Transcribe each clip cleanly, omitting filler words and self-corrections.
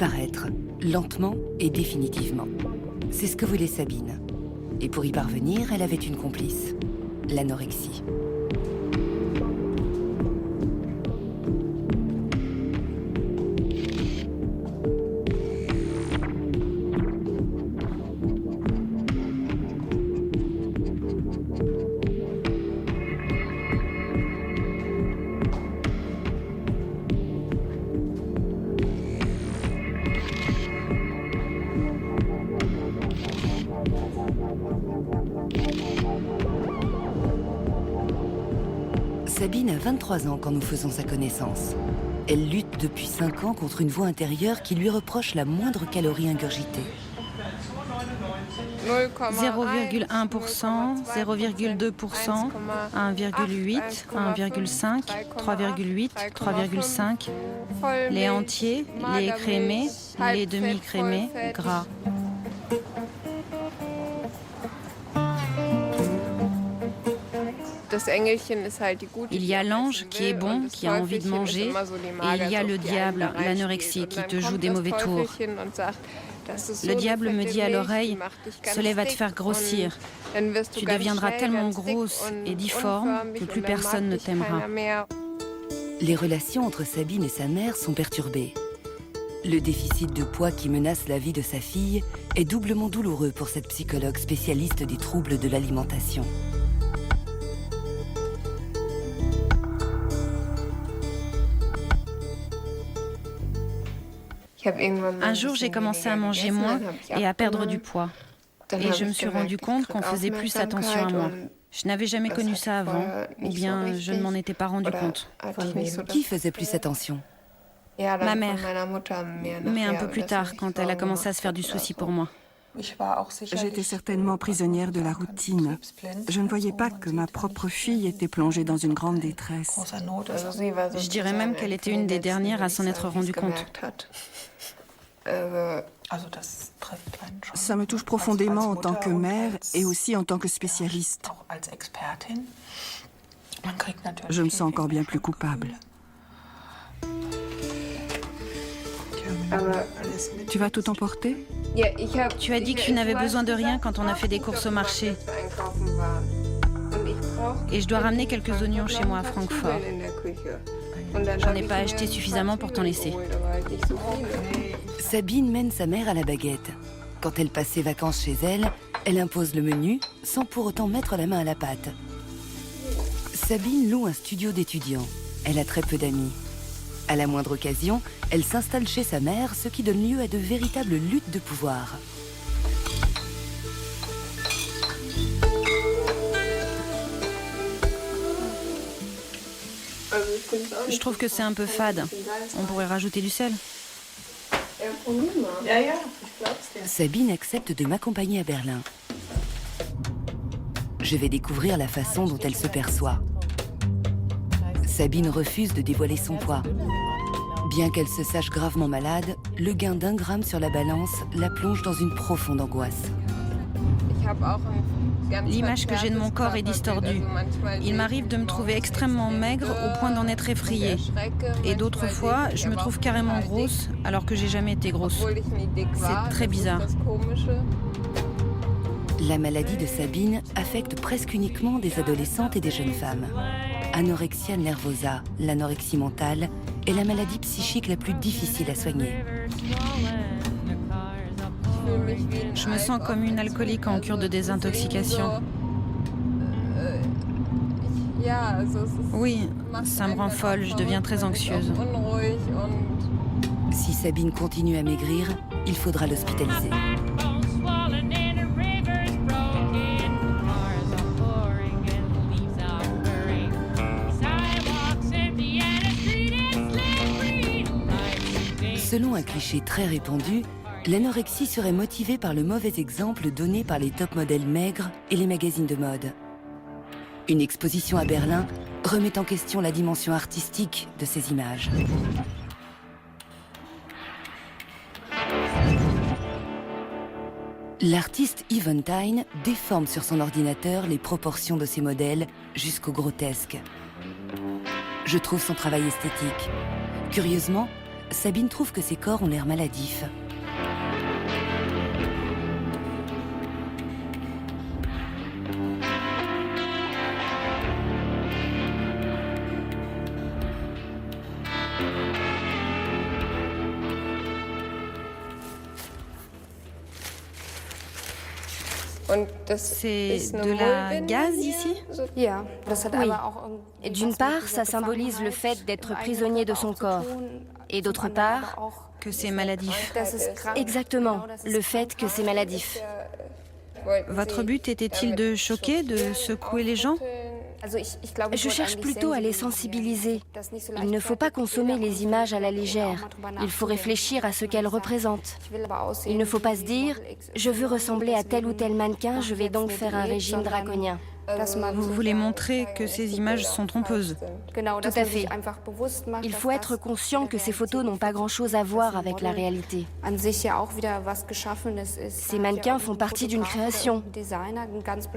Disparaître, lentement et définitivement. C'est ce que voulait Sabine. Et pour y parvenir, elle avait une complice, l'anorexie. Sabine a 23 ans quand nous faisons sa connaissance. Elle lutte depuis 5 ans contre une voix intérieure qui lui reproche la moindre calorie ingurgitée. 0,1%, 0,2%, 1,8, 1,5, 3,8, 3,5, les entiers, les écrémés, les demi-écrémés, gras. Il y a l'ange qui est bon, qui a envie de manger, et il y a le diable, l'anorexie, qui te joue des mauvais tours. Le diable me dit à l'oreille, cela va te faire grossir. Tu deviendras tellement grosse et difforme que plus personne ne t'aimera. Les relations entre Sabine et sa mère sont perturbées. Le déficit de poids qui menace la vie de sa fille est doublement douloureux pour cette psychologue spécialiste des troubles de l'alimentation. Un jour, j'ai commencé à manger moins et à perdre du poids. Et je me suis rendu compte qu'on faisait plus attention à moi. Je n'avais jamais connu ça avant, ou bien je ne m'en étais pas rendu compte. Qui faisait plus attention ? Ma mère, mais un peu plus tard, quand elle a commencé à se faire du souci pour moi. J'étais certainement prisonnière de la routine. Je ne voyais pas que ma propre fille était plongée dans une grande détresse. Je dirais même qu'elle était une des dernières à s'en être rendue compte. Ça me touche profondément en tant que mère et aussi en tant que spécialiste. Je me sens encore bien plus coupable. Tu vas tout emporter ? Tu as dit que tu n'avais besoin de rien quand on a fait des courses au marché. Et je dois ramener quelques oignons chez moi à Francfort. J'en ai pas acheté suffisamment pour t'en laisser. Sabine mène sa mère à la baguette. Quand elle passe ses vacances chez elle, elle impose le menu sans pour autant mettre la main à la pâte. Sabine loue un studio d'étudiants. Elle a très peu d'amis. À la moindre occasion, elle s'installe chez sa mère, ce qui donne lieu à de véritables luttes de pouvoir. Je trouve que c'est un peu fade. On pourrait rajouter du sel. Sabine accepte de m'accompagner à Berlin. Je vais découvrir la façon dont elle se perçoit. Sabine refuse de dévoiler son poids. Bien qu'elle se sache gravement malade, le gain d'1 gramme sur la balance la plonge dans une profonde angoisse. L'image que j'ai de mon corps est distordue. Il m'arrive de me trouver extrêmement maigre au point d'en être effrayée. Et d'autres fois, je me trouve carrément grosse alors que j'ai jamais été grosse. C'est très bizarre. La maladie de Sabine affecte presque uniquement des adolescentes et des jeunes femmes. Anorexia nervosa, l'anorexie mentale, est la maladie psychique la plus difficile à soigner. Je me sens comme une alcoolique en cure de désintoxication. Oui, ça me rend folle, je deviens très anxieuse. Si Sabine continue à maigrir, il faudra l'hospitaliser. Selon un cliché très répandu, l'anorexie serait motivée par le mauvais exemple donné par les top modèles maigres et les magazines de mode. Une exposition à Berlin remet en question la dimension artistique de ces images. L'artiste Eventine déforme sur son ordinateur les proportions de ces modèles jusqu'au grotesque. Je trouve son travail esthétique. Curieusement, Sabine trouve que ses corps ont l'air maladifs. C'est de la gaze ici? Oui. Et d'une part, ça symbolise le fait d'être prisonnier de son corps. Et d'autre part... Que c'est maladif. Exactement, le fait que c'est maladif. Votre but était-il de choquer, de secouer les gens? Je cherche plutôt à les sensibiliser. Il ne faut pas consommer les images à la légère. Il faut réfléchir à ce qu'elles représentent. Il ne faut pas se dire « je veux ressembler à tel ou tel mannequin, je vais donc faire un régime draconien ». Vous voulez montrer que ces images sont trompeuses? Tout à fait. Il faut être conscient que ces photos n'ont pas grand-chose à voir avec la réalité. Ces mannequins font partie d'une création.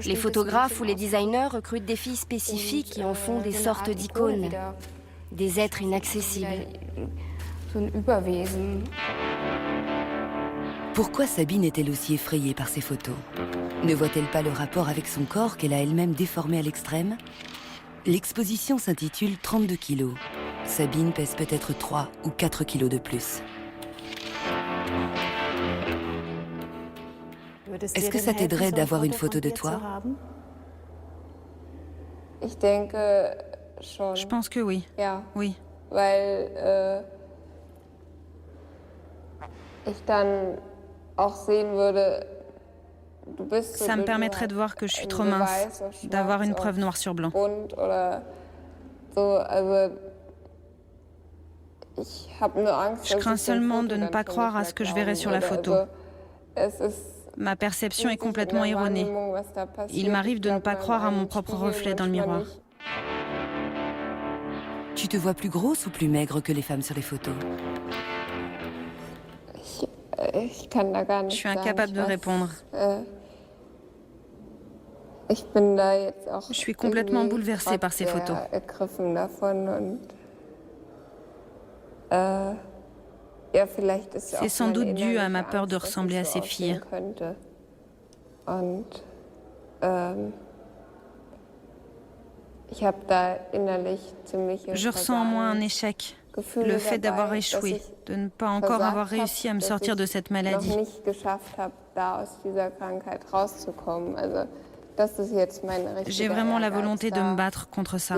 Les photographes ou les designers recrutent des filles spécifiques qui en font des sortes d'icônes, des êtres inaccessibles. Pourquoi Sabine est-elle aussi effrayée par ces photos? Ne voit-elle pas le rapport avec son corps qu'elle a elle-même déformé à l'extrême? L'exposition s'intitule 32 kilos. Sabine pèse peut-être 3 ou 4 kilos de plus. Est-ce que ça t'aiderait d'avoir une photo de toi? Je pense que oui. Oui. Ça me permettrait de voir que je suis trop mince, d'avoir une preuve noir sur blanc. Je crains seulement de ne pas croire à ce que je verrai sur la photo. Ma perception est complètement erronée. Il m'arrive de ne pas croire à mon propre reflet dans le miroir. Tu te vois plus grosse ou plus maigre que les femmes sur les photos? Je suis incapable de répondre. Je suis complètement bouleversée par ces photos. C'est sans doute dû à ma peur de ressembler à ces filles. Je ressens en moi un échec, le fait d'avoir échoué, de ne pas encore avoir réussi à me sortir de cette maladie. J'ai vraiment la volonté de me battre contre ça.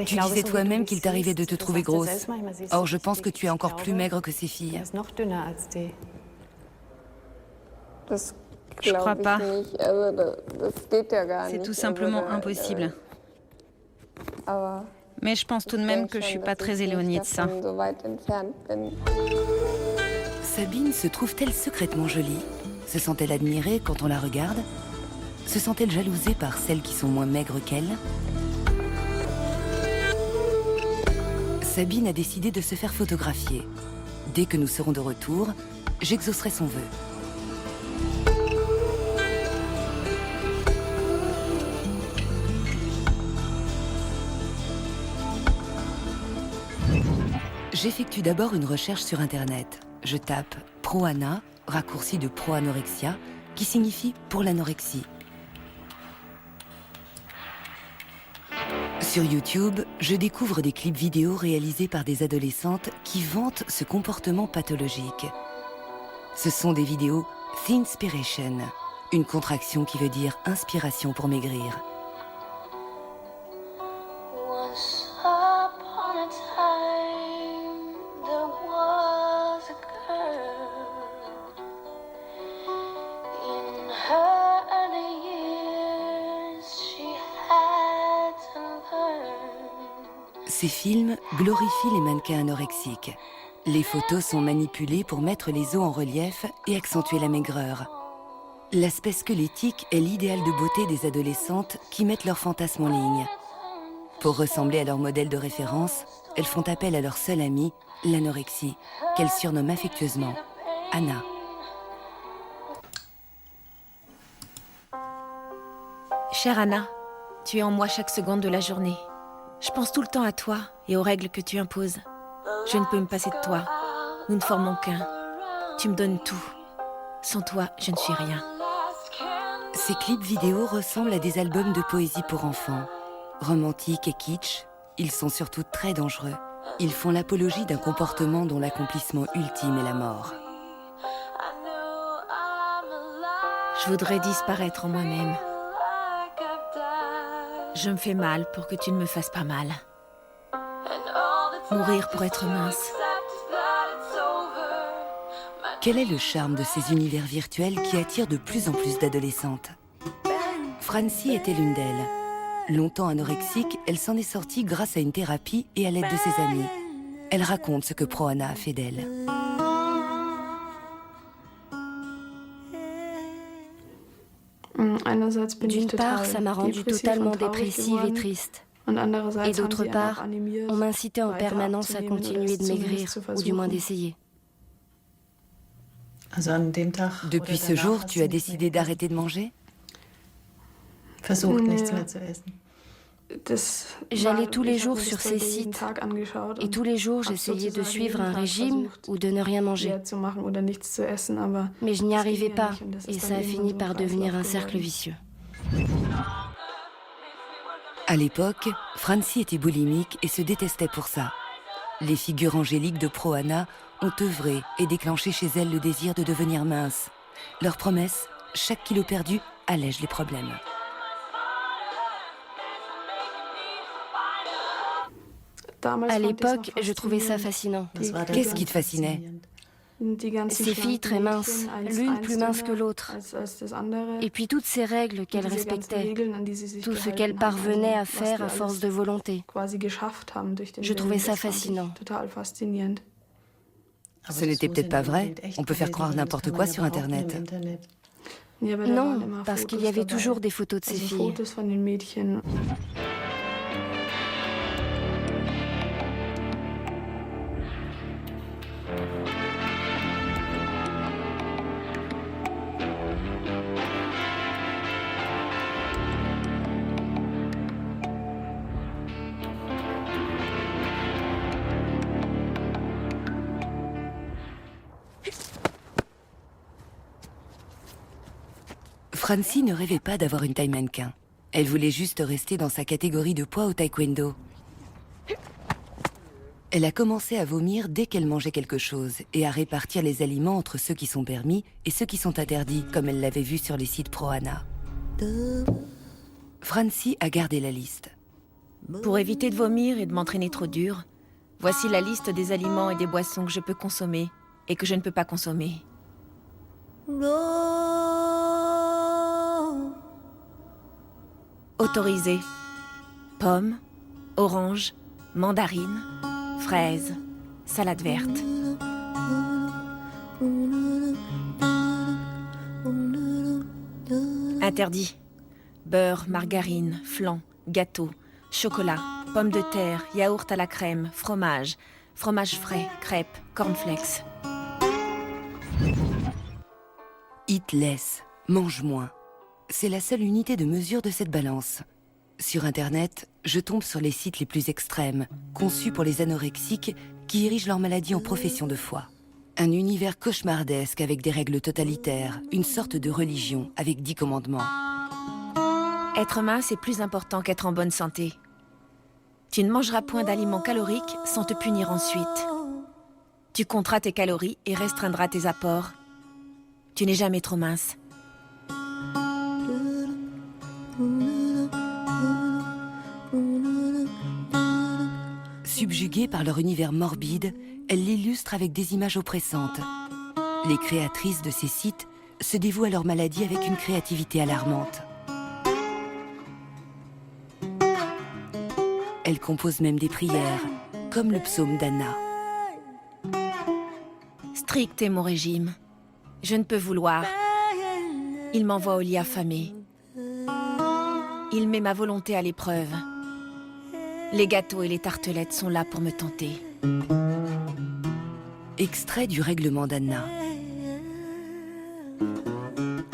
Tu disais toi-même qu'il t'arrivait de te trouver grosse. Or, je pense que tu es encore plus maigre que ces filles. Je crois pas. C'est tout simplement impossible. Mais je pense tout de même que je suis pas très éloignée de ça. Sabine se trouve-t-elle secrètement jolie? Se sent-elle admirée quand on la regarde? Se sent-elle jalousée par celles qui sont moins maigres qu'elle? Sabine a décidé de se faire photographier. Dès que nous serons de retour, j'exaucerai son vœu. J'effectue d'abord une recherche sur Internet. Je tape « Pro-Ana », raccourci de « pro-anorexia », qui signifie « pour l'anorexie ». Sur YouTube, je découvre des clips vidéo réalisés par des adolescentes qui vantent ce comportement pathologique. Ce sont des vidéos « Thinspiration », une contraction qui veut dire « inspiration pour maigrir ». Ces films glorifient les mannequins anorexiques. Les photos sont manipulées pour mettre les os en relief et accentuer la maigreur. L'aspect squelettique est l'idéal de beauté des adolescentes qui mettent leurs fantasmes en ligne. Pour ressembler à leur modèle de référence, elles font appel à leur seule amie, l'anorexie, qu'elles surnomment affectueusement Anna. Chère Anna, tu es en moi chaque seconde de la journée. Je pense tout le temps à toi et aux règles que tu imposes. Je ne peux me passer de toi. Nous ne formons qu'un. Tu me donnes tout. Sans toi, je ne suis rien. Ces clips vidéo ressemblent à des albums de poésie pour enfants. Romantiques et kitsch, ils sont surtout très dangereux. Ils font l'apologie d'un comportement dont l'accomplissement ultime est la mort. Je voudrais disparaître en moi-même. Je me fais mal pour que tu ne me fasses pas mal. Mourir pour être mince. Quel est le charme de ces univers virtuels qui attirent de plus en plus d'adolescentes? Francie était l'une d'elles. Longtemps anorexique, elle s'en est sortie grâce à une thérapie et à l'aide de ses amis. Elle raconte ce que Pro-Ana a fait d'elle. D'une part, ça m'a rendue totalement dépressive et triste. Et d'autre part, on m'incitait en permanence à continuer de maigrir, ou du moins d'essayer. Depuis ce jour, tu as décidé d'arrêter de manger? J'allais tous les jours sur ces sites et tous les jours j'essayais de suivre un régime ou de ne rien manger. Mais je n'y arrivais pas et ça a fini par devenir un cercle vicieux. À l'époque, Francie était boulimique et se détestait pour ça. Les figures angéliques de Pro-Ana ont œuvré et déclenché chez elle le désir de devenir mince. Leur promesse, chaque kilo perdu allège les problèmes. À l'époque, je trouvais ça fascinant. Qu'est-ce qui te fascinait? Ces filles très minces, l'une plus mince que l'autre. Et puis toutes ces règles qu'elles respectaient, tout ce qu'elles parvenaient à faire à force de volonté. Je trouvais ça fascinant. Ce n'était peut-être pas vrai. On peut faire croire n'importe quoi sur Internet. Non, parce qu'il y avait toujours des photos de ces filles. Francie ne rêvait pas d'avoir une taille mannequin. Elle voulait juste rester dans sa catégorie de poids au taekwondo. Elle a commencé à vomir dès qu'elle mangeait quelque chose et à répartir les aliments entre ceux qui sont permis et ceux qui sont interdits, comme elle l'avait vu sur les sites Pro-Ana. Francie a gardé la liste. Pour éviter de vomir et de m'entraîner trop dur, voici la liste des aliments et des boissons que je peux consommer et que je ne peux pas consommer. Autorisé. Pommes, oranges, mandarines, fraises, salade verte. Interdit. Beurre, margarine, flan, gâteau, chocolat, pommes de terre, yaourt à la crème, fromage, fromage frais, crêpes, cornflakes. Eat less, mange moins. C'est la seule unité de mesure de cette balance. Sur Internet, je tombe sur les sites les plus extrêmes, conçus pour les anorexiques qui érigent leur maladie en profession de foi. Un univers cauchemardesque avec des règles totalitaires, une sorte de religion avec 10 commandements. Être mince est plus important qu'être en bonne santé. Tu ne mangeras point d'aliments caloriques sans te punir ensuite. Tu compteras tes calories et restreindras tes apports. Tu n'es jamais trop mince. Subjuguées par leur univers morbide, elles l'illustrent avec des images oppressantes. Les créatrices de ces sites se dévouent à leur maladie avec une créativité alarmante. Elles composent même des prières, comme le psaume d'Anna. Strict est mon régime. Je ne peux vouloir. Il m'envoie au lit affamé. Il met ma volonté à l'épreuve. Les gâteaux et les tartelettes sont là pour me tenter. Extrait du règlement d'Anna.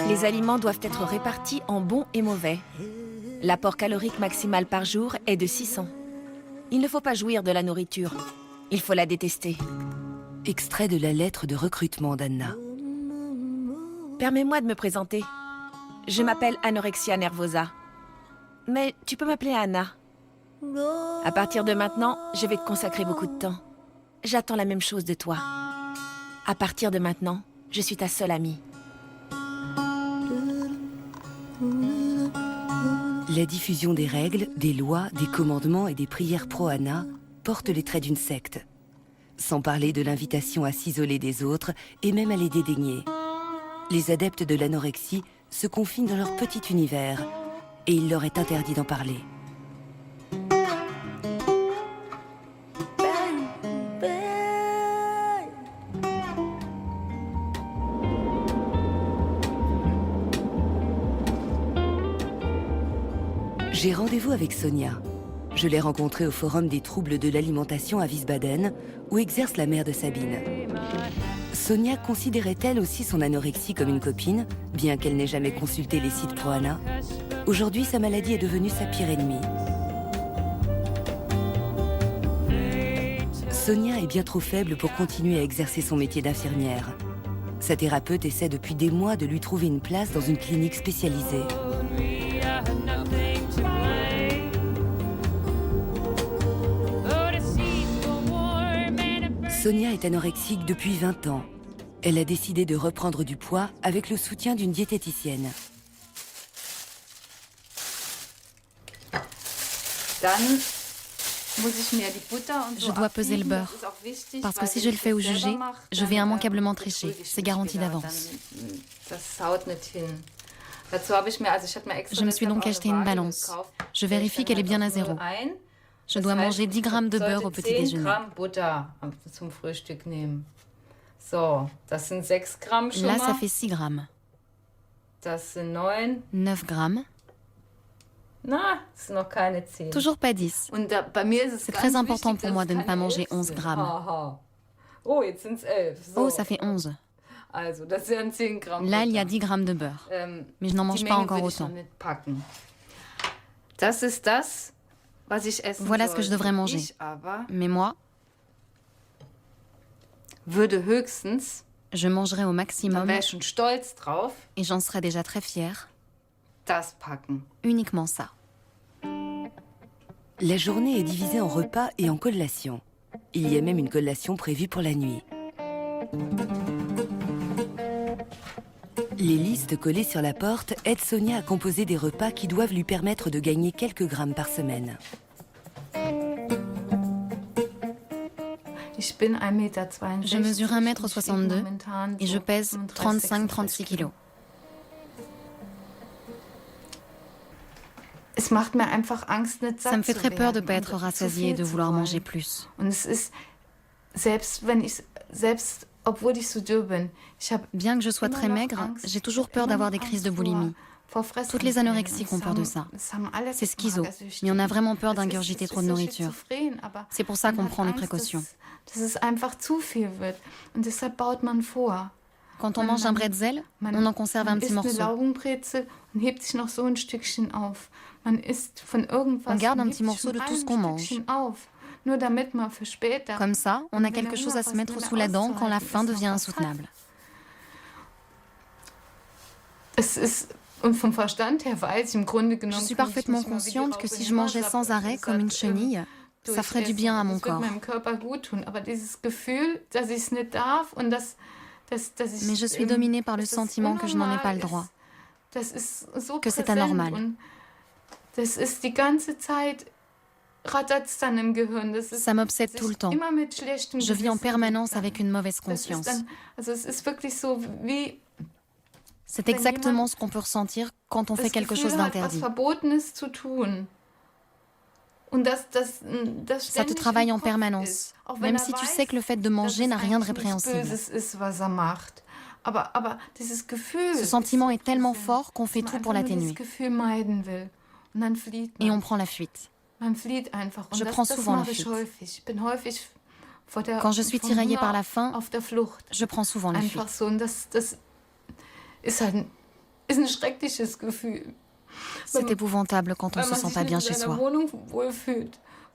Les aliments doivent être répartis en bons et mauvais. L'apport calorique maximal par jour est de 600. Il ne faut pas jouir de la nourriture. Il faut la détester. Extrait de la lettre de recrutement d'Anna. Permets-moi de me présenter. Je m'appelle anorexia nervosa. Mais tu peux m'appeler Anna. À partir de maintenant, je vais te consacrer beaucoup de temps. J'attends la même chose de toi. À partir de maintenant, je suis ta seule amie. La diffusion des règles, des lois, des commandements et des prières pro-Anna porte les traits d'une secte. Sans parler de l'invitation à s'isoler des autres et même à les dédaigner. Les adeptes de l'anorexie se confinent dans leur petit univers et il leur est interdit d'en parler. J'ai rendez-vous avec Sonia. Je l'ai rencontrée au Forum des troubles de l'alimentation à Wiesbaden, où exerce la mère de Sabine. Sonia considérait elle aussi son anorexie comme une copine, bien qu'elle n'ait jamais consulté les sites pro-Anna. Aujourd'hui, sa maladie est devenue sa pire ennemie. Sonia est bien trop faible pour continuer à exercer son métier d'infirmière. Sa thérapeute essaie depuis des mois de lui trouver une place dans une clinique spécialisée. Sonia est anorexique depuis 20 ans. Elle a décidé de reprendre du poids avec le soutien d'une diététicienne. Je dois peser le beurre, parce que si je le fais au jugé, je vais immanquablement tricher. C'est garanti d'avance. Je me suis donc acheté une balance. Je vérifie qu'elle est bien à 0. Je dois manger 10 grammes de beurre au petit déjeuner. Là, ça fait 6 grammes. 9 grammes. Toujours pas 10. C'est très important pour moi de ne pas manger 11 grammes. Oh, ça fait 11. Là, il y a 10 grammes de beurre. Mais je n'en mange pas encore autant. Voilà ce que je devrais manger. Mais moi, je mangerai au maximum et j'en serai déjà très fière. Uniquement ça. La journée est divisée en repas et en collations. Il y a même une collation prévue pour la nuit. Les listes collées sur la porte aident Sonia à composer des repas qui doivent lui permettre de gagner quelques grammes par semaine. Je mesure 1,62 m et je pèse 35-36 kilos. Ça me fait très peur de ne pas être rassasiée et de vouloir manger plus. Bien que je sois très maigre, j'ai toujours peur d'avoir des crises de boulimie. Toutes les anorexiques ont peur de ça. C'est schizo, mais on a vraiment peur d'ingurgiter trop de nourriture. C'est pour ça qu'on prend des précautions. Quand on mange un bretzel, on en conserve un petit morceau. On garde un petit morceau de tout ce qu'on mange. Comme ça, on a quelque chose à se mettre sous la dent quand la faim devient insoutenable. Je suis parfaitement consciente que si je mangeais sans arrêt comme une chenille, ça ferait du bien à mon corps. Mais je suis dominée par le sentiment que je n'en ai pas le droit, que c'est anormal. Ça m'obsède tout le temps. Je vis en permanence avec une mauvaise conscience. C'est exactement ce qu'on peut ressentir quand on fait quelque chose d'interdit. Ça te travaille en permanence, même si tu sais que le fait de manger n'a rien de répréhensible. Ce sentiment est tellement fort qu'on fait tout pour l'atténuer. Et on prend la fuite. Je prends souvent la fuite. Quand je suis tiraillée par la faim, je prends souvent la fuite. C'est épouvantable quand on ne se sent pas bien chez soi.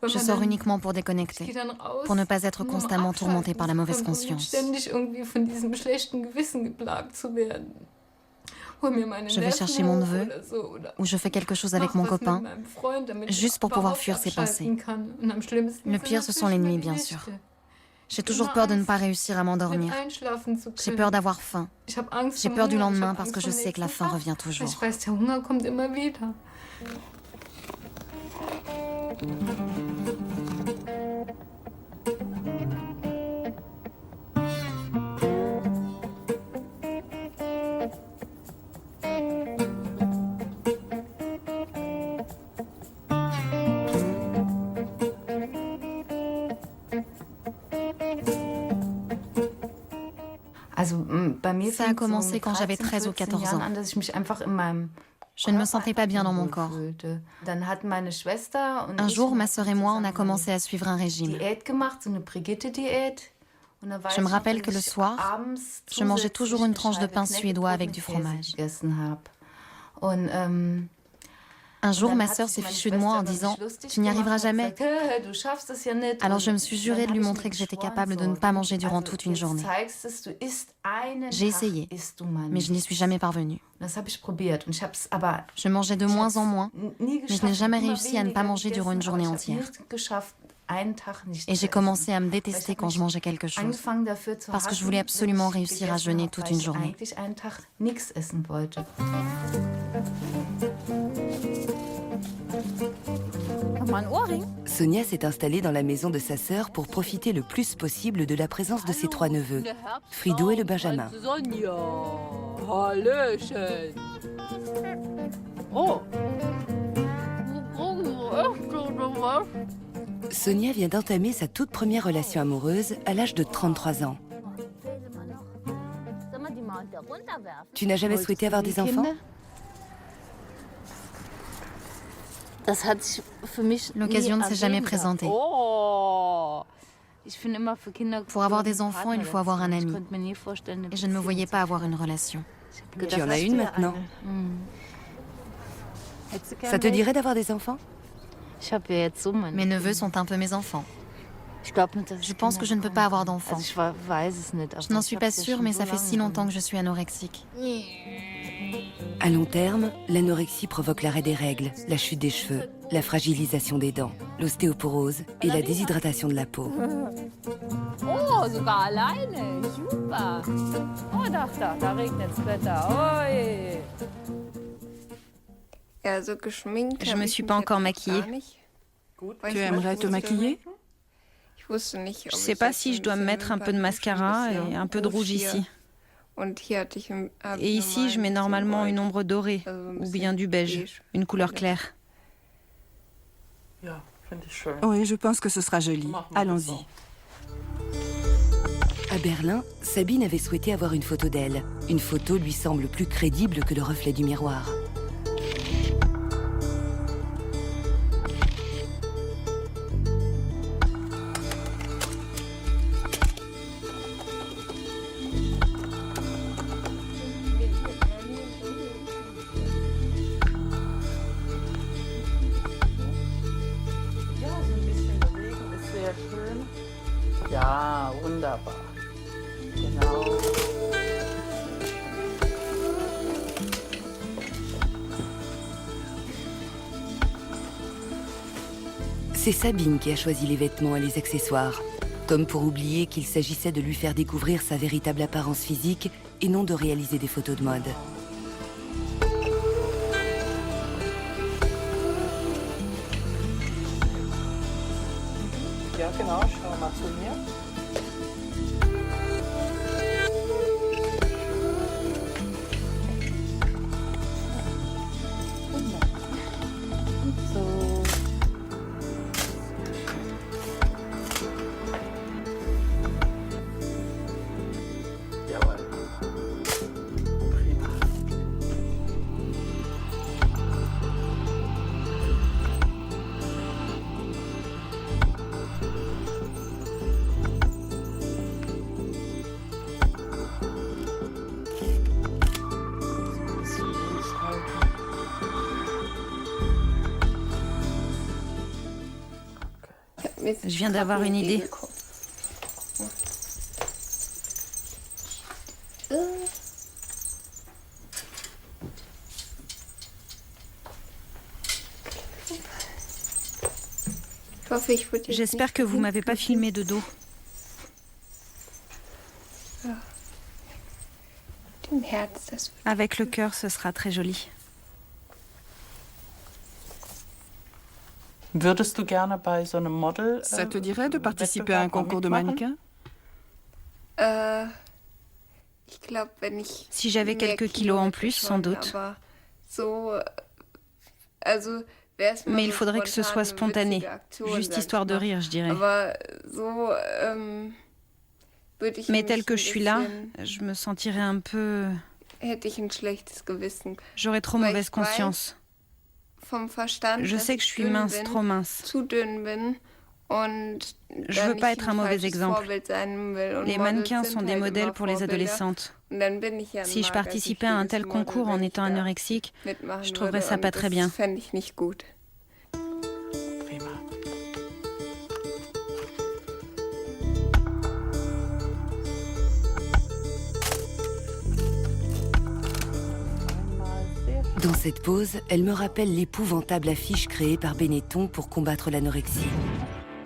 Je sors uniquement pour déconnecter, pour ne pas être constamment tourmentée par la mauvaise conscience. Je vais chercher mon neveu, ou je fais quelque chose avec mon copain, juste pour pouvoir fuir ces pensées. Le pire, ce sont les nuits, bien sûr. J'ai toujours peur de ne pas réussir à m'endormir. J'ai peur d'avoir faim. J'ai peur du lendemain parce que je sais que la faim revient toujours. Ça a commencé quand j'avais 13 ou 14 ans. Je ne me sentais pas bien dans mon corps. Un jour, ma sœur et moi, on a commencé à suivre un régime. Je me rappelle que le soir, je mangeais toujours une tranche de pain suédois avec du fromage. Un jour, ma sœur s'est fichue de moi en disant « Tu n'y arriveras jamais ». Alors je me suis juré de lui montrer que j'étais capable de ne pas manger durant toute une journée. J'ai essayé, mais je n'y suis jamais parvenue. Je mangeais de moins en moins, mais je n'ai jamais réussi à ne pas manger durant une journée entière. Et j'ai commencé à me détester quand je mangeais quelque chose, parce que je voulais absolument réussir à jeûner toute une journée. Sonia s'est installée dans la maison de sa sœur pour profiter le plus possible de la présence de ses 3 neveux, Frido et le Benjamin. Sonia vient d'entamer sa toute première relation amoureuse à l'âge de 33 ans. Tu n'as jamais souhaité avoir des enfants ? L'occasion ne s'est jamais présentée. Pour avoir des enfants, il faut avoir un ami. Et je ne me voyais pas avoir une relation. Tu en as une maintenant. Ça te dirait d'avoir des enfants ? Mes neveux sont un peu mes enfants. Je pense que je ne peux pas avoir d'enfants. Je n'en suis pas sûre, mais ça fait si longtemps que je suis anorexique. À long terme, l'anorexie provoque l'arrêt des règles, la chute des cheveux, la fragilisation des dents, l'ostéoporose et la déshydratation de la peau. Oh, sogar alleine. Super. Oh, da regnet's Wetter. Oi. Je me suis pas encore maquillée. Tu aimerais te maquiller? Je sais pas si je dois me mettre un peu de mascara et un peu de rouge ici. Et ici, je mets normalement une ombre dorée ou bien du beige, une couleur claire. Oui, je pense que ce sera joli. Allons-y. À Berlin, Sabine avait souhaité avoir une photo d'elle. Une photo lui semble plus crédible que le reflet du miroir. Ja, wunderbar. Genau. C'est Sabine qui a choisi les vêtements et les accessoires, comme pour oublier qu'il s'agissait de lui faire découvrir sa véritable apparence physique et non de réaliser des photos de mode. Ja, genau, schau mal zu mir. So. Jawohl. Prima. Je viens d'avoir une idée. J'espère que vous m'avez pas filmé de dos. Avec le cœur, ce sera très joli. Ça te dirait de participer à un concours de mannequins? Si j'avais quelques kilos en plus, sans doute. Mais il faudrait que ce soit spontané, juste histoire de rire, je dirais. Mais tel que je suis là, je me sentirais un peu... J'aurais trop mauvaise conscience. Je sais que je suis mince, trop mince. Je veux pas être un mauvais exemple. Les mannequins sont des modèles pour les adolescentes. Si je participais à un tel concours en étant anorexique, je trouverais ça pas très bien. Dans cette pose, elle me rappelle l'épouvantable affiche créée par Benetton pour combattre l'anorexie.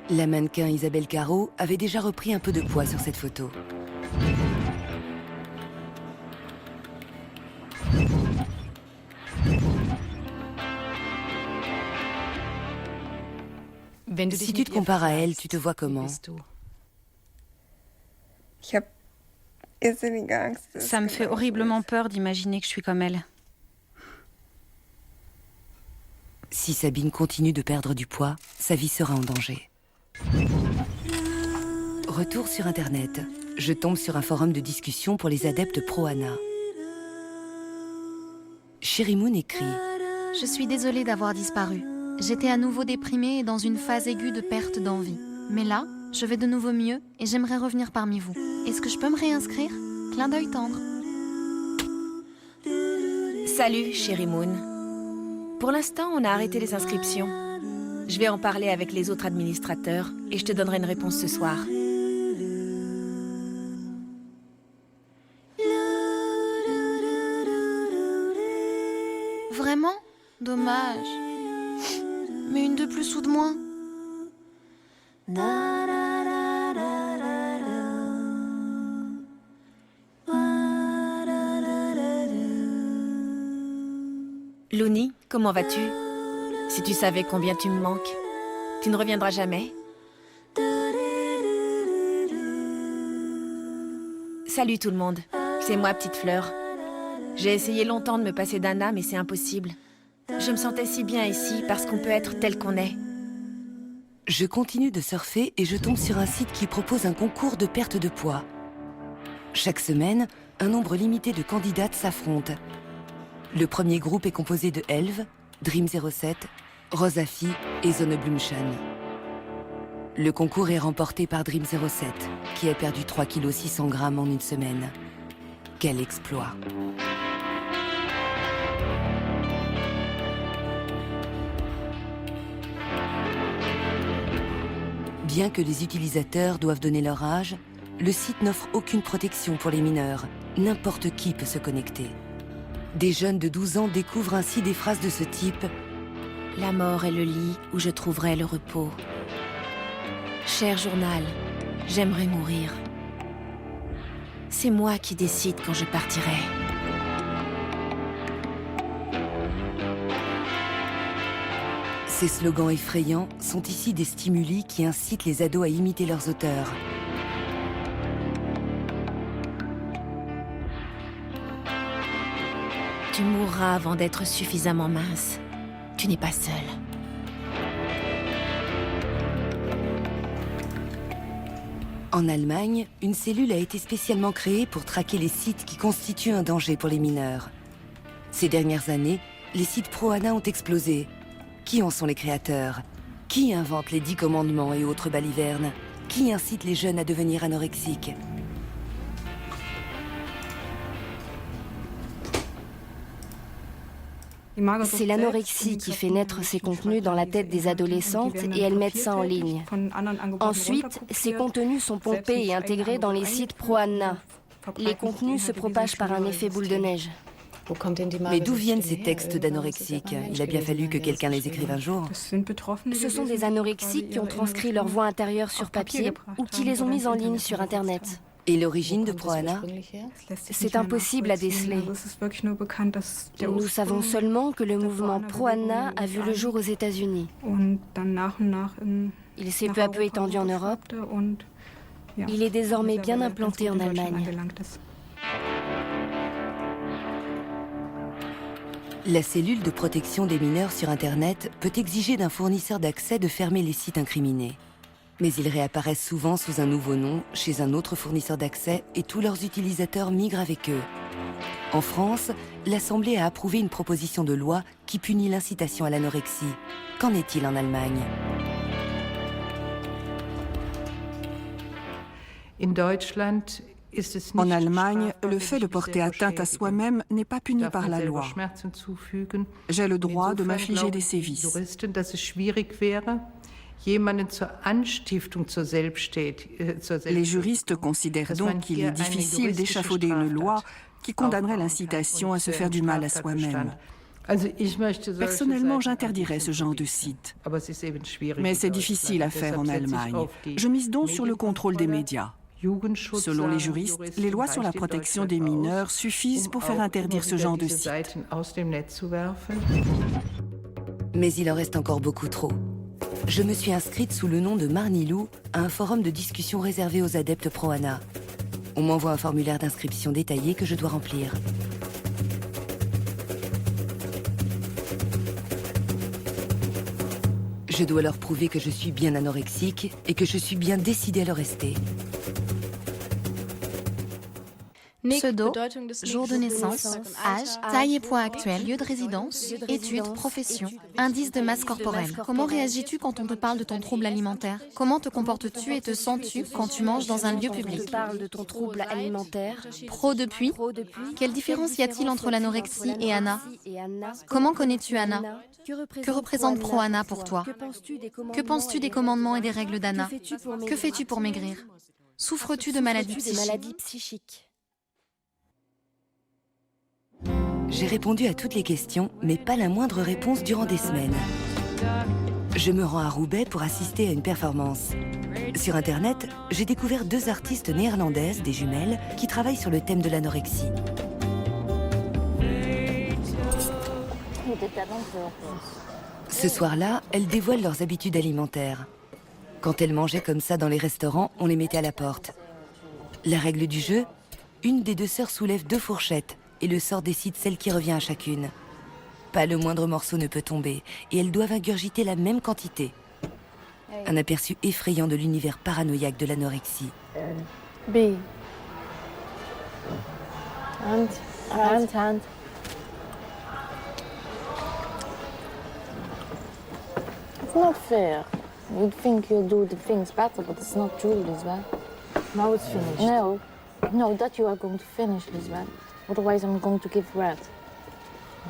La mannequin Isabelle Caro avait déjà repris un peu de poids sur cette photo. Si tu te compares à elle, tu te vois comment? Ça me fait horriblement peur d'imaginer que je suis comme elle. Si Sabine continue de perdre du poids, sa vie sera en danger. Retour sur Internet. Je tombe sur un forum de discussion pour les adeptes pro-Ana. Sherry Moon écrit « Je suis désolée d'avoir disparu. J'étais à nouveau déprimée et dans une phase aiguë de perte d'envie. Mais là, je vais de nouveau mieux et j'aimerais revenir parmi vous. Est-ce que je peux me réinscrire? Clin d'œil tendre. » Salut, Sherry Moon. Pour l'instant, on a arrêté les inscriptions. Je vais en parler avec les autres administrateurs et je te donnerai une réponse ce soir. Vraiment? Dommage. Mais une de plus ou de moins? Louni, comment vas-tu? Si tu savais combien tu me manques, tu ne reviendras jamais? Salut tout le monde, c'est moi, Petite Fleur. J'ai essayé longtemps de me passer d'Anna, mais c'est impossible. Je me sentais si bien ici parce qu'on peut être tel qu'on est. Je continue de surfer et je tombe sur un site qui propose un concours de perte de poids. Chaque semaine, un nombre limité de candidates s'affrontent. Le premier groupe est composé de Elve, Dream 07, Rosafi et Zone Blumshan. Le concours est remporté par Dream 07, qui a perdu 3,6 kg en une semaine. Quel exploit! Bien que les utilisateurs doivent donner leur âge, le site n'offre aucune protection pour les mineurs. N'importe qui peut se connecter. Des jeunes de 12 ans découvrent ainsi des phrases de ce type « La mort est le lit où je trouverai le repos. Cher journal, j'aimerais mourir. C'est moi qui décide quand je partirai. » Ces slogans effrayants sont ici des stimuli qui incitent les ados à imiter leurs auteurs. Tu mourras avant d'être suffisamment mince. Tu n'es pas seule. En Allemagne, une cellule a été spécialement créée pour traquer les sites qui constituent un danger pour les mineurs. Ces dernières années, les sites pro-Ana ont explosé. Qui en sont les créateurs? Qui invente les 10 commandements et autres balivernes? Qui incite les jeunes à devenir anorexiques? C'est l'anorexie qui fait naître ces contenus dans la tête des adolescentes et elles mettent ça en ligne. Ensuite, ces contenus sont pompés et intégrés dans les sites pro-Anna. Les contenus se propagent par un effet boule de neige. Mais d'où viennent ces textes d'anorexiques? Il a bien fallu que quelqu'un les écrive un jour. Ce sont des anorexiques qui ont transcrit leur voix intérieure sur papier ou qui les ont mises en ligne sur Internet. Et l'origine de Pro-Anna? C'est impossible à déceler. Nous savons seulement que le mouvement Pro-Anna a vu le jour aux États-Unis. Il s'est peu à peu étendu en Europe. Il est désormais bien implanté en Allemagne. La cellule de protection des mineurs sur Internet peut exiger d'un fournisseur d'accès de fermer les sites incriminés. Mais ils réapparaissent souvent sous un nouveau nom, chez un autre fournisseur d'accès, et tous leurs utilisateurs migrent avec eux. En France, l'Assemblée a approuvé une proposition de loi qui punit l'incitation à l'anorexie. Qu'en est-il en Allemagne ? En Allemagne, le fait de porter atteinte à soi-même n'est pas puni par la loi. J'ai le droit de m'infliger des sévices. Les juristes considèrent donc qu'il est difficile d'échafauder une loi qui condamnerait l'incitation à se faire du mal à soi-même. Personnellement, j'interdirais ce genre de site. Mais c'est difficile à faire en Allemagne. Je mise donc sur le contrôle des médias. Selon les juristes, les lois sur la protection des mineurs suffisent pour faire interdire ce genre de site. Mais il en reste encore beaucoup trop. Je me suis inscrite sous le nom de Marnilou à un forum de discussion réservé aux adeptes Pro-Anna. On m'envoie un formulaire d'inscription détaillé que je dois remplir. Je dois leur prouver que je suis bien anorexique et que je suis bien décidée à le rester. Pseudo, jour de naissance, âge, taille et poids actuel, lieu de résidence, études, profession, indice de masse corporelle. Comment réagis-tu quand on te parle de ton trouble alimentaire? Comment te comportes-tu et te sens-tu quand tu manges dans un lieu public? On te parle de ton trouble alimentaire. Pro depuis. Quelle différence y a-t-il entre l'anorexie et Anna? Comment connais-tu Anna? Que représente Pro-Anna pour toi? Que penses-tu des commandements et des règles d'Anna? Que fais-tu pour maigrir? Souffres-tu de maladies psychiques? J'ai répondu à toutes les questions, mais pas la moindre réponse durant des semaines. Je me rends à Roubaix pour assister à une performance. Sur Internet, j'ai découvert 2 artistes néerlandaises, des jumelles, qui travaillent sur le thème de l'anorexie. Ce soir-là, elles dévoilent leurs habitudes alimentaires. Quand elles mangeaient comme ça dans les restaurants, on les mettait à la porte. La règle du jeu, une des 2 sœurs soulève 2 fourchettes et le sort décide celle qui revient à chacune. Pas le moindre morceau ne peut tomber et elles doivent ingurgiter la même quantité. Un aperçu effrayant de l'univers paranoïaque de l'anorexie. B. Hand. It's not fair. You think you do the things better, but it's not true, Lisbeth. Now it's finished. No, that you are going to finish, Lisbeth. Otherwise, I'm going to give red.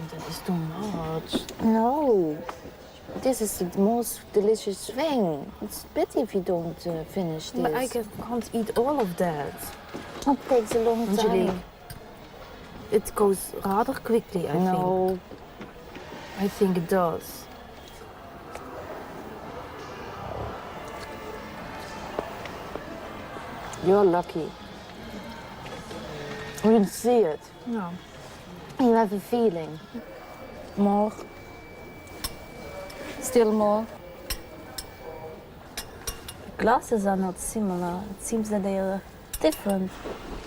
That is too much. No, this is the most delicious thing. It's a pity if you don't finish this. But I can't eat all of that. It takes a long time. It goes rather quickly, I think. No, I think it does. You're lucky. You didn't see it. No. You have a feeling. More. Still more. The glasses are not similar. It seems that they are different.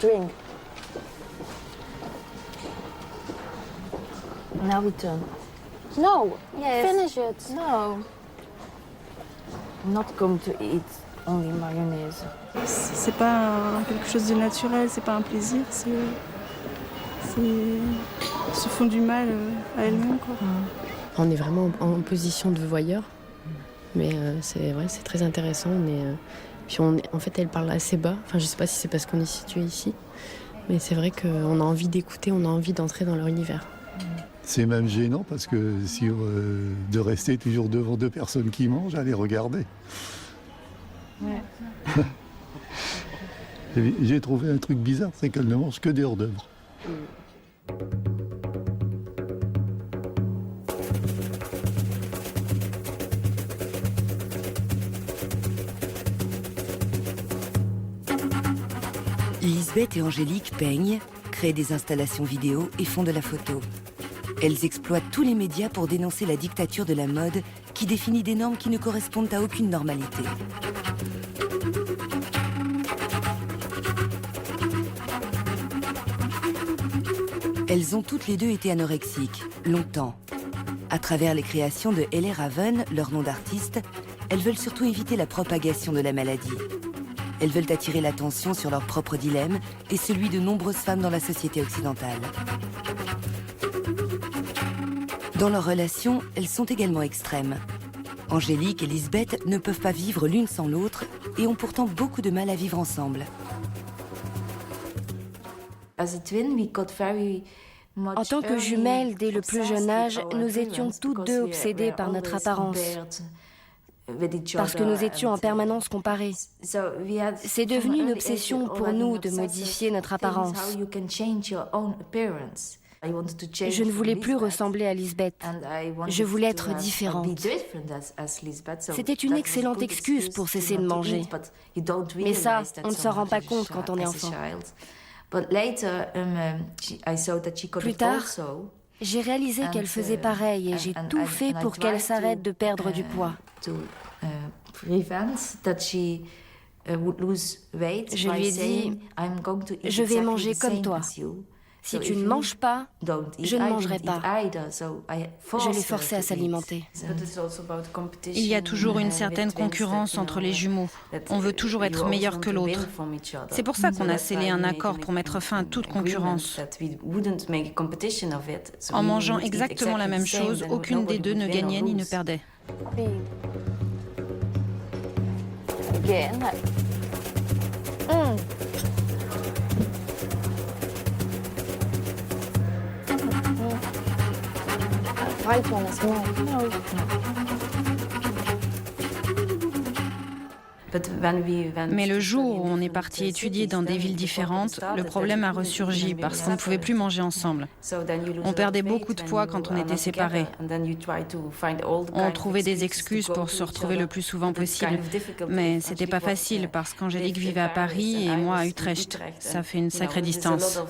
Drink. Now we turn. No. Yes. Finish it. No. I'm not going to eat only mayonnaise. C'est pas quelque chose de naturel, c'est pas un plaisir, c'est se font du mal à elles-mêmes, quoi. On est vraiment en position de voyeur, mais c'est très intéressant. Puis en fait, elle parle assez bas. Enfin, je sais pas si c'est parce qu'on est situé ici, mais c'est vrai qu'on a envie d'écouter, on a envie d'entrer dans leur univers. C'est même gênant parce que de rester toujours devant deux personnes qui mangent, à les regarder. Ouais. J'ai trouvé un truc bizarre, c'est qu'elle ne mange que des hors-d'œuvre. Lisbeth et Angélique peignent, créent des installations vidéo et font de la photo. Elles exploitent tous les médias pour dénoncer la dictature de la mode qui définit des normes qui ne correspondent à aucune normalité. Elles ont toutes les deux été anorexiques, longtemps. À travers les créations de Helle Raven, leur nom d'artiste, elles veulent surtout éviter la propagation de la maladie. Elles veulent attirer l'attention sur leur propre dilemme et celui de nombreuses femmes dans la société occidentale. Dans leur relation, elles sont également extrêmes. Angélique et Lisbeth ne peuvent pas vivre l'une sans l'autre et ont pourtant beaucoup de mal à vivre ensemble. En tant que jumelles, dès le plus jeune âge, nous étions toutes deux obsédées par notre apparence, parce que nous étions en permanence comparées. C'est devenu une obsession pour nous de modifier notre apparence. Je ne voulais plus ressembler à Lisbeth. Je voulais être différente. C'était une excellente excuse pour cesser de manger. Mais ça, on ne s'en rend pas compte quand on est enfant. Plus tard, j'ai réalisé qu'elle faisait pareil et j'ai tout fait pour qu'elle s'arrête de perdre du poids. Je lui ai dit, je vais manger comme toi. Si tu ne manges pas, je ne mangerai pas. Je l'ai forcée à s'alimenter. Il y a toujours une certaine concurrence entre les jumeaux. On veut toujours être meilleur que l'autre. C'est pour ça qu'on a scellé un accord pour mettre fin à toute concurrence. En mangeant exactement la même chose, aucune des deux ne gagnait ni ne perdait. Mais le jour où on est parti étudier dans des villes différentes, le problème a ressurgi parce qu'on ne pouvait plus manger ensemble. On perdait beaucoup de poids quand on était séparés. On trouvait des excuses pour se retrouver le plus souvent possible. Mais c'était pas facile parce qu'Angélique vivait à Paris et moi à Utrecht. Ça fait une sacrée distance.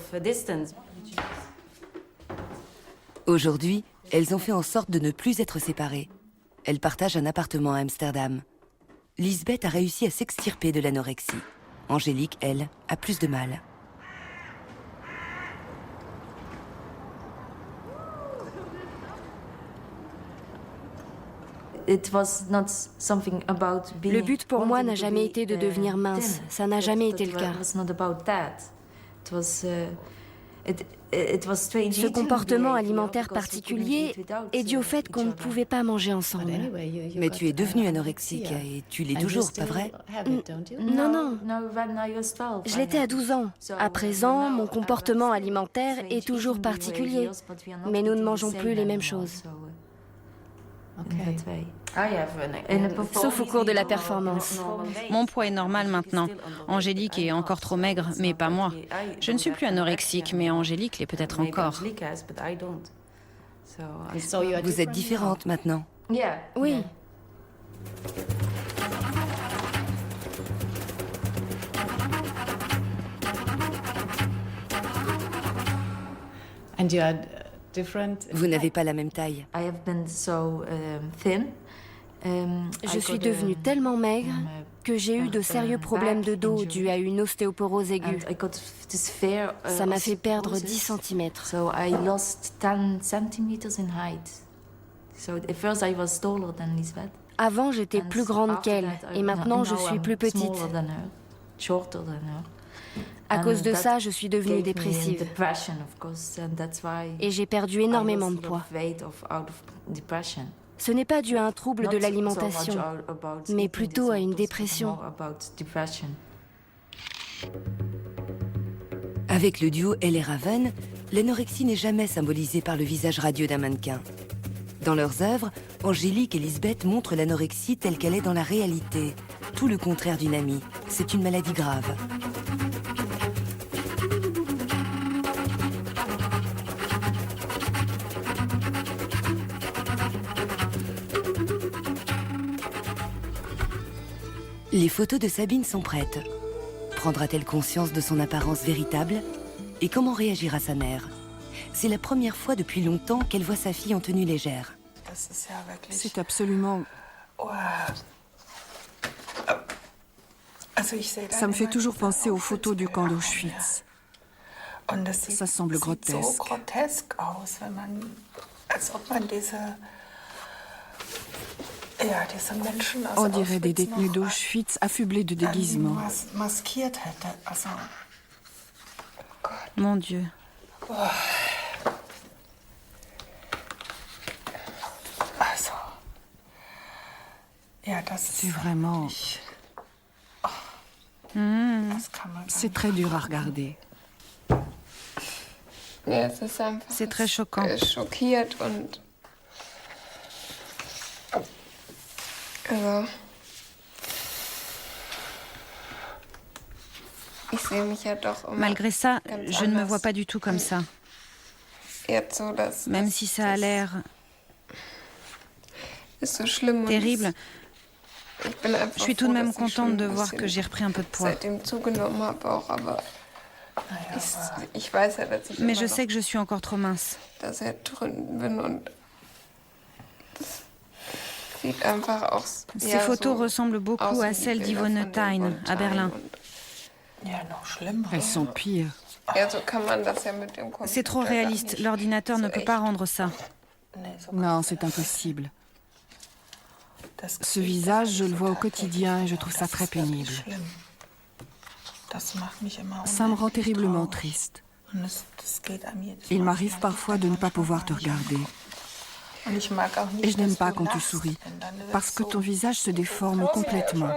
Aujourd'hui, elles ont fait en sorte de ne plus être séparées. Elles partagent un appartement à Amsterdam. Lisbeth a réussi à s'extirper de l'anorexie. Angélique, elle, a plus de mal. Le but pour moi n'a jamais été de devenir mince. Ça n'a jamais été le cas. Ce comportement alimentaire particulier est dû au fait qu'on ne pouvait pas manger ensemble. Mais tu es devenue anorexique et tu l'es toujours, pas vrai? Non, non. Je l'étais à 12 ans. À présent, mon comportement alimentaire est toujours particulier. Mais nous ne mangeons plus les mêmes choses. Sauf au cours de la performance. Mon poids est normal maintenant. Angélique est encore trop maigre, mais pas moi. Je ne suis plus anorexique, mais Angélique l'est peut-être encore. Vous êtes différente maintenant. Oui. Vous n'avez pas la même taille. Je suis devenue tellement maigre que j'ai eu de sérieux problèmes de dos dus à une ostéoporose aiguë. Ça m'a fait perdre 10 cm. Avant, j'étais plus grande qu'elle et maintenant, je suis plus petite. À cause de ça, je suis devenue dépressive. Et j'ai perdu énormément de poids. Ce n'est pas dû à un trouble de l'alimentation, mais plutôt à une dépression. Avec le duo Elle et Raven, l'anorexie n'est jamais symbolisée par le visage radieux d'un mannequin. Dans leurs œuvres, Angélique et Lisbeth montrent l'anorexie telle qu'elle est dans la réalité. Tout le contraire d'une amie. C'est une maladie grave. Les photos de Sabine sont prêtes. Prendra-t-elle conscience de son apparence véritable? Et comment réagira sa mère? C'est la première fois depuis longtemps qu'elle voit sa fille en tenue légère. C'est absolument... Ça me fait toujours penser aux photos du camp d'Auschwitz. Ça semble grotesque. On dirait des détenus d'Auschwitz affublés de déguisements. Mon Dieu. C'est vraiment... C'est très dur à regarder. C'est très choquant. Malgré ça, je ne me vois pas du tout comme ça. Même si ça a l'air terrible, je suis tout de même contente de voir que j'ai repris un peu de poids. Mais je sais que je suis encore trop mince. Ces photos ressemblent beaucoup à celles d'Yvonne Thein à Berlin. Elles sont pires. C'est trop réaliste. L'ordinateur ne peut pas rendre ça. Non, c'est impossible. Ce visage, je le vois au quotidien et je trouve ça très pénible. Ça me rend terriblement triste. Il m'arrive parfois de ne pas pouvoir te regarder. Et je n'aime pas quand tu souris, parce que ton visage se déforme complètement.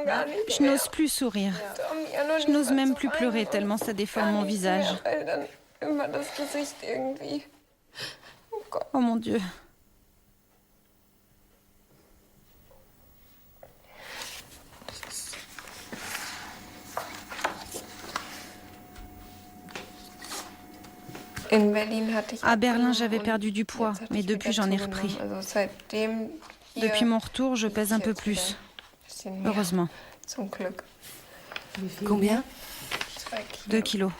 Je n'ose plus sourire. Je n'ose même plus pleurer tellement ça déforme mon visage. Oh mon Dieu. À Berlin, j'avais perdu du poids, mais depuis, j'en ai repris. Depuis mon retour, je pèse un peu plus. Heureusement. Combien? 2 kilos.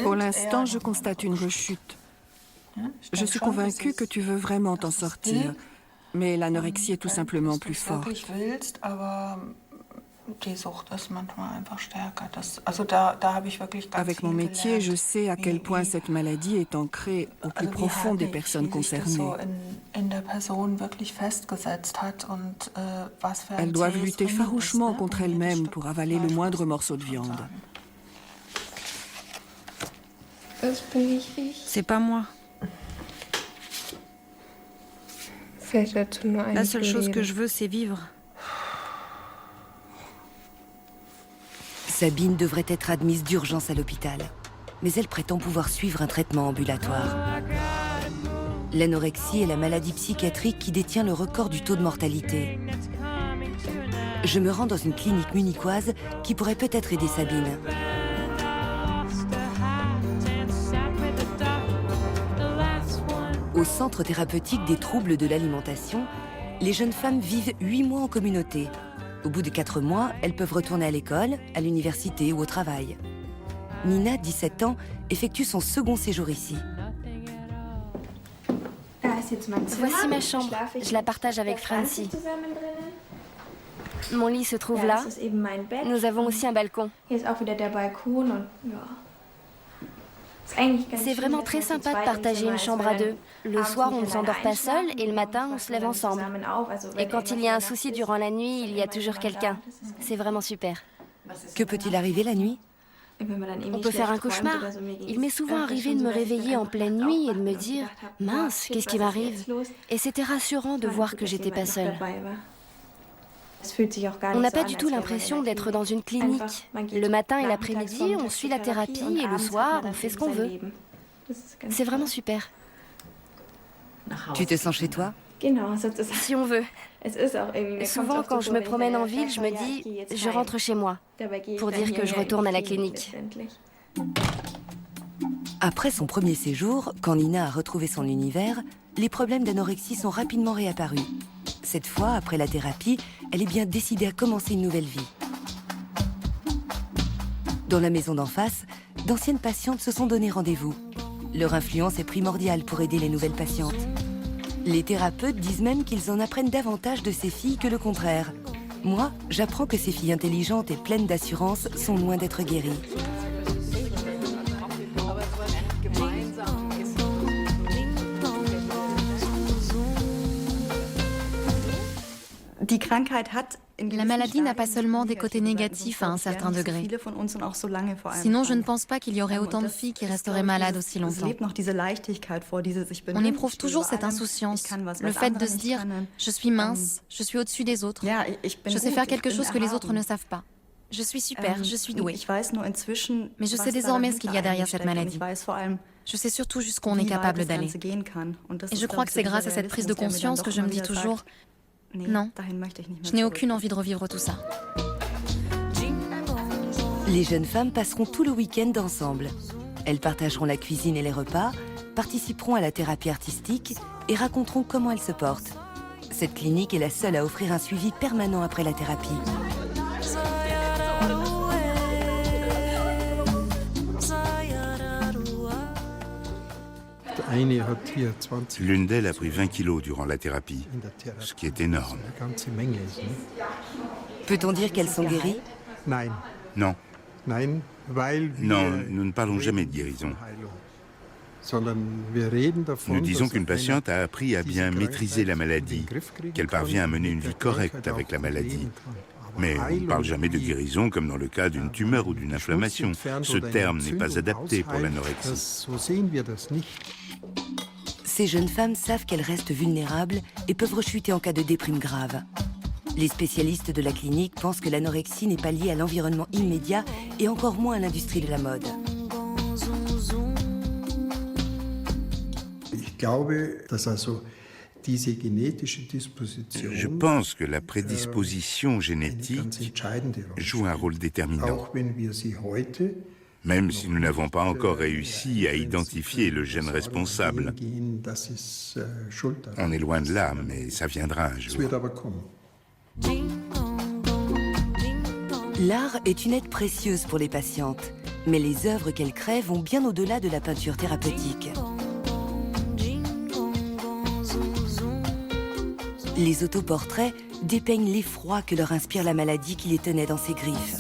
Pour l'instant, je constate une rechute. Je suis convaincue que tu veux vraiment t'en sortir, mais l'anorexie est tout simplement plus forte. Avec mon métier, je sais à quel point cette maladie est ancrée au plus profond des personnes concernées. Elles doivent lutter farouchement contre elles-mêmes pour avaler le moindre morceau de viande. C'est pas moi. La seule chose que je veux, c'est vivre. Sabine devrait être admise d'urgence à l'hôpital, mais elle prétend pouvoir suivre un traitement ambulatoire. L'anorexie est la maladie psychiatrique qui détient le record du taux de mortalité. Je me rends dans une clinique munichoise qui pourrait peut-être aider Sabine. Au centre thérapeutique des troubles de l'alimentation, les jeunes femmes vivent 8 mois en communauté. Au bout de 4 mois, elles peuvent retourner à l'école, à l'université ou au travail. Nina, 17 ans, effectue son second séjour ici. Voici ma chambre. Je la partage avec Francie. Mon lit se trouve là. Nous avons aussi un balcon. C'est vraiment très sympa de partager une chambre à deux. Le soir, on ne s'endort pas seul et le matin, on se lève ensemble. Et quand il y a un souci durant la nuit, il y a toujours quelqu'un. C'est vraiment super. Que peut-il arriver la nuit? On peut faire un cauchemar. Il m'est souvent arrivé de me réveiller en pleine nuit et de me dire « Mince, qu'est-ce qui m'arrive ?» Et c'était rassurant de voir que j'étais pas seule. On n'a pas du tout l'impression d'être dans une clinique. Le matin et l'après-midi, on suit la thérapie et le soir, on fait ce qu'on veut. C'est vraiment super. Tu te sens chez toi? Si on veut. Souvent, quand je me promène en ville, je me dis, je rentre chez moi, pour dire que je retourne à la clinique. Après son premier séjour, quand Nina a retrouvé son univers, les problèmes d'anorexie sont rapidement réapparus. Cette fois, après la thérapie, elle est bien décidée à commencer une nouvelle vie. Dans la maison d'en face, d'anciennes patientes se sont donné rendez-vous. Leur influence est primordiale pour aider les nouvelles patientes. Les thérapeutes disent même qu'ils en apprennent davantage de ces filles que le contraire. Moi, j'apprends que ces filles intelligentes et pleines d'assurance sont loin d'être guéries. La maladie n'a pas seulement des côtés négatifs à un certain degré. Sinon, je ne pense pas qu'il y aurait autant de filles qui resteraient malades aussi longtemps. On éprouve toujours cette insouciance, le fait de se dire « je suis mince, je suis au-dessus des autres, je sais faire quelque chose que les autres ne savent pas. Je suis super, je suis douée. » Mais je sais désormais ce qu'il y a derrière cette maladie. Je sais surtout jusqu'où on est capable d'aller. Et je crois que c'est grâce à cette prise de conscience que je me dis toujours « non, je n'ai aucune envie de revivre tout ça. » Les jeunes femmes passeront tout le week-end ensemble. Elles partageront la cuisine et les repas, participeront à la thérapie artistique et raconteront comment elles se portent. Cette clinique est la seule à offrir un suivi permanent après la thérapie. L'une d'elles a pris 20 kilos durant la thérapie, ce qui est énorme. Peut-on dire qu'elles sont guéries? Non. Non, nous ne parlons jamais de guérison. Nous disons qu'une patiente a appris à bien maîtriser la maladie, qu'elle parvient à mener une vie correcte avec la maladie. Mais on ne parle jamais de guérison comme dans le cas d'une tumeur ou d'une inflammation. Ce terme n'est pas adapté pour l'anorexie. Ces jeunes femmes savent qu'elles restent vulnérables et peuvent rechuter en cas de déprime grave. Les spécialistes de la clinique pensent que l'anorexie n'est pas liée à l'environnement immédiat et encore moins à l'industrie de la mode. Je pense que la prédisposition génétique joue un rôle déterminant. Même si nous n'avons pas encore réussi à identifier le gène responsable. On est loin de là, mais ça viendra un jour. L'art est une aide précieuse pour les patientes, mais les œuvres qu'elles créent vont bien au-delà de la peinture thérapeutique. Les autoportraits dépeignent l'effroi que leur inspire la maladie qui les tenait dans ses griffes.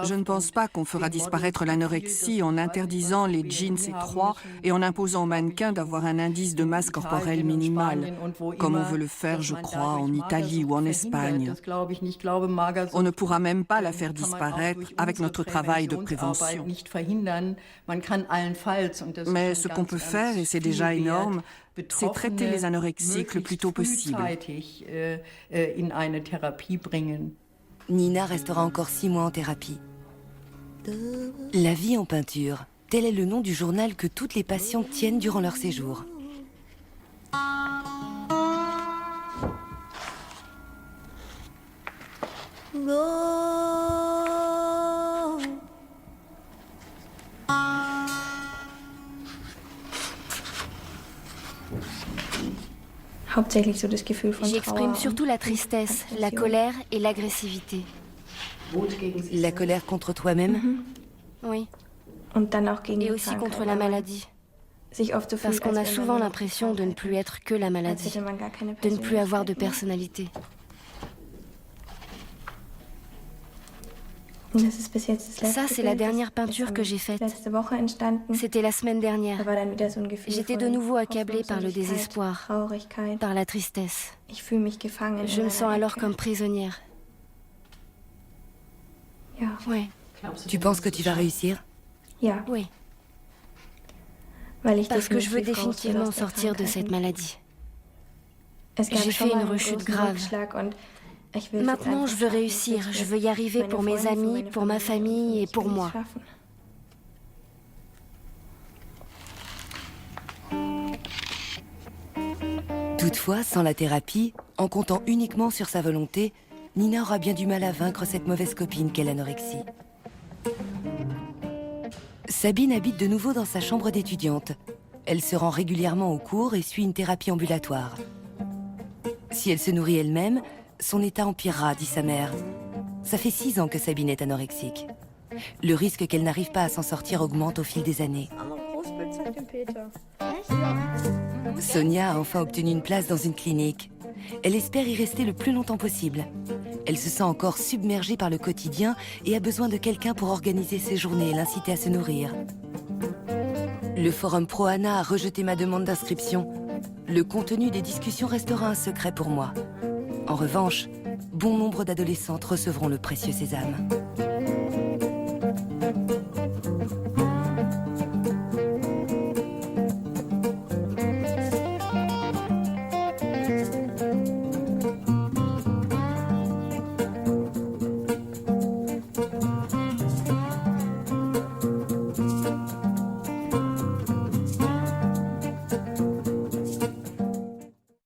Je ne pense pas qu'on fera disparaître l'anorexie en interdisant les jeans étroits et en imposant aux mannequins d'avoir un indice de masse corporelle minimal, comme on veut le faire, je crois, en Italie ou en Espagne. On ne pourra même pas la faire disparaître avec notre travail de prévention. Mais ce qu'on peut faire, et c'est déjà énorme, c'est traiter les anorexiques le plus tôt possible. Nina restera encore 6 mois en thérapie. La vie en peinture, tel est le nom du journal que toutes les patientes tiennent durant leur séjour. J'exprime surtout la tristesse, la colère et l'agressivité. La colère contre toi-même? Oui. Et aussi contre la maladie. Parce qu'on a souvent l'impression de ne plus être que la maladie, de ne plus avoir de personnalité. Ça, c'est la dernière peinture que j'ai faite. C'était la semaine dernière. J'étais de nouveau accablée par le désespoir, par la tristesse. Je me sens alors comme prisonnière. Oui. Tu penses que tu vas réussir? Oui. Parce que je veux définitivement sortir de cette maladie. J'ai fait une rechute grave. Maintenant, je veux réussir. Je veux y arriver pour mes amis, pour ma famille et pour moi. Toutefois, sans la thérapie, en comptant uniquement sur sa volonté, Nina aura bien du mal à vaincre cette mauvaise copine qu'est l'anorexie. Sabine habite de nouveau dans sa chambre d'étudiante. Elle se rend régulièrement aux cours et suit une thérapie ambulatoire. Si elle se nourrit elle-même, son état empirera, dit sa mère. Ça fait 6 ans que Sabine est anorexique. Le risque qu'elle n'arrive pas à s'en sortir augmente au fil des années. Sonia a enfin obtenu une place dans une clinique. Elle espère y rester le plus longtemps possible. Elle se sent encore submergée par le quotidien et a besoin de quelqu'un pour organiser ses journées et l'inciter à se nourrir. Le forum ProAna a rejeté ma demande d'inscription. Le contenu des discussions restera un secret pour moi. En revanche, bon nombre d'adolescentes recevront le précieux sésame.